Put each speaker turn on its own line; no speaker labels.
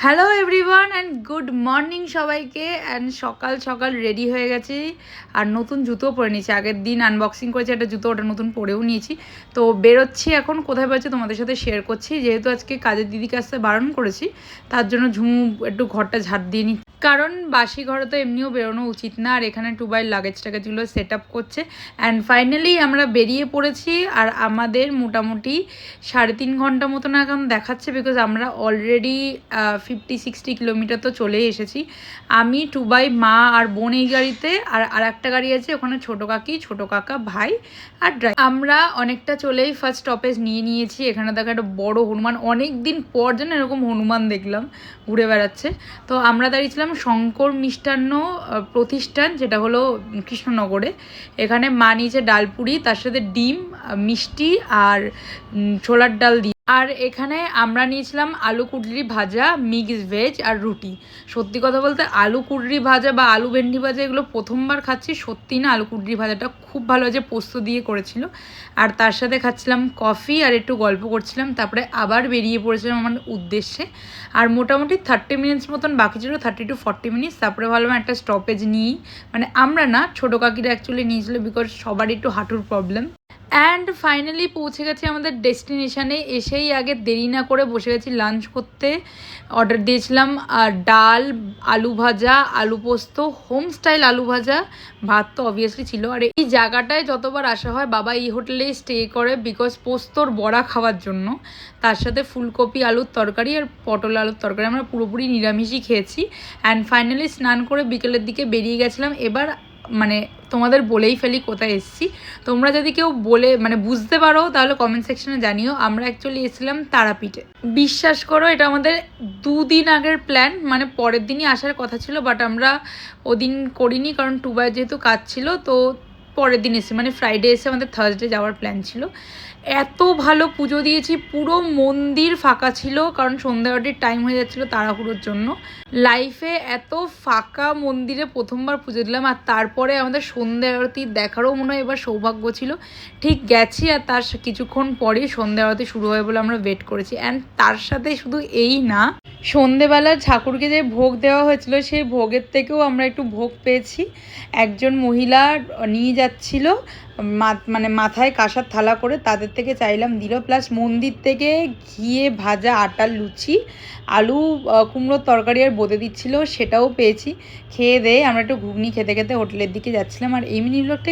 Hello everyone and good morning সবাইকে। And সকাল সকাল রেডি হয়ে গেছি আর নতুন জুতো পরে নিয়েছি। আগের দিন আনবক্সিং করেছি একটা জুতো, ওটা নতুন পরেও নিয়েছি। তো বেরোচ্ছি এখন, কোথায় বেরোচ্ছি তোমাদের সাথে শেয়ার করছি। যেহেতু আজকে কাজের দিদিকে আসতে বারণ করেছি, তার জন্য ঝুমু একটু ঘরটা ঝাড় দিয়ে নিই, কারণ বাসি ঘরে তো এমনিও বেরোনো উচিত না। আর এখানে টুবাইয়ের লাগেজ টাগেজগুলো সেট আপ করছে। অ্যান্ড ফাইনালি আমরা বেরিয়ে পড়েছি। আর আমাদের মোটামুটি 3.5 ঘন্টা মতন এখন দেখাচ্ছে, বিকজ আমরা অলরেডি 50-60 কিলোমিটার তো চলেই এসেছি। আমি টুবাই, মা আর বোন এই গাড়িতে, আর একটা গাড়ি আছে ওখানে ছোটো কাকি, ছোটো কাকা, ভাই আর ড্রাইভার। আমরা অনেকটা চলেই ফার্স্ট স্টপেজ নিয়েছি। এখানে দেখা একটা বড় হনুমান, অনেক দিন পর যেন এরকম হনুমান দেখলাম ঘুরে বেড়াচ্ছে। তো আমরা দাঁড়িয়েছিলাম শঙ্কর মিষ্টান্ন প্রতিষ্ঠান, যেটা হলো কৃষ্ণনগরে। এখানে মা নিয়েছে ডালপুরি, তার সাথে ডিম, মিষ্টি আর ছোলার ডাল দিয়ে। আর এখানে আমরা নিয়েছিলাম আলু কুঁদরি ভাজা, মিক্স ভেজ আর রুটি। সত্যি কথা বলতে আলু কুঁদরি ভাজা বা আলু ভেন্ডি ভাজা এগুলো প্রথমবার খাচ্ছি। সত্যি না, আলু কুঁদরি ভাজাটা খুব ভালো হয়েছে, পোস্ত দিয়ে করেছিল। আর তার সাথে খাচ্ছিলাম কফি আর একটু গল্প করছিলাম। তারপরে আবার বেরিয়ে পড়েছিলাম আমার উদ্দেশ্যে। আর মোটামুটি 30 মিনিটস মতন বাকি ছিল, 30 to 40 মিনিটস। তারপরে ভাবলাম একটা স্টপেজ নিই, মানে আমরা না, ছোটো কাকিরা অ্যাকচুয়ালি নিয়েছিল, বিকজ সবারই একটু হাঁটুর প্রবলেম। অ্যান্ড ফাইনালি পৌঁছে গেছি আমাদের ডেস্টিনেশানে। এসেই আগে দেরি না করে বসে গেছি লাঞ্চ করতে। অর্ডার দিয়েছিলাম ডাল, আলু ভাজা, আলু পোস্ত, হোম স্টাইল আলু ভাজা, ভাত তো অবভিয়াসলি ছিল। আর এই জায়গাটায় যতবার আসা হয় বাবা এই হোটেলেই স্টে করে, বিকজ পোস্তর বড়া খাওয়ার জন্য। তার সাথে ফুলকপি আলুর তরকারি আর পটল আলুর তরকারি। আমরা পুরোপুরি নিরামিষই খেয়েছি। অ্যান্ড ফাইনালি স্নান করে বিকেলের দিকে বেরিয়ে গেছিলাম। এবার মানে তোমাদের বলেই ফেলি কোথায় এসেছি। তোমরা যদি কেউ বলে মানে বুঝতে পারো তাহলে কমেন্ট সেকশনে জানিও। আমরা অ্যাকচুয়ালি এসেছিলাম তারাপীঠে। বিশ্বাস করো এটা আমাদের 2 দিন আগের প্ল্যান, মানে পরের দিনই আসার কথা ছিল, বাট আমরা ওদিন করিনি, কারণ টুবাই যেহেতু কাজ ছিল। তো পরের দিন এসে মানে ফ্রাইডে এসে আমাদের থার্সডে যাওয়ার প্ল্যান ছিল। এত ভালো পুজো দিয়েছি, পুরো মন্দির ফাঁকা ছিল, কারণ সন্ধ্যাবাটির টাইম হয়ে যাচ্ছিলো তাড়াহুড়োর জন্য। লাইফে এত ফাঁকা মন্দিরে প্রথমবার পুজো দিলাম। আর তারপরে আমাদের সন্ধ্যা আরতি দেখারও মনে হয় এবার সৌভাগ্য ছিল। ঠিক গেছি আর তার কিছুক্ষণ পরেই সন্ধ্যা আরতি শুরু হয় বলে আমরা ওয়েট করেছি। অ্যান্ড তার সাথে শুধু এই না, সন্ধেবেলা ঠাকুরকে যে ভোগ দেওয়া হয়েছিল সেই ভোগের থেকেও আমরা একটু ভোগ পেয়েছি। একজন মহিলা নিয়ে যাচ্ছিল মানে মাথায় কাঁসার থালা করে, তাদের থেকে চাইলাম দিল। প্লাস মন্দির থেকে ঘিয়ে ভাজা আটার লুচি, আলু কুমড়োর তরকারি আর বোঁদে দিচ্ছিলো, সেটাও পেয়েছি। খেয়ে দিয়ে আমরা একটু ঘুগনি খেতে খেতে হোটেলের দিকে যাচ্ছিলাম। আর এই মিনি ব্লগটা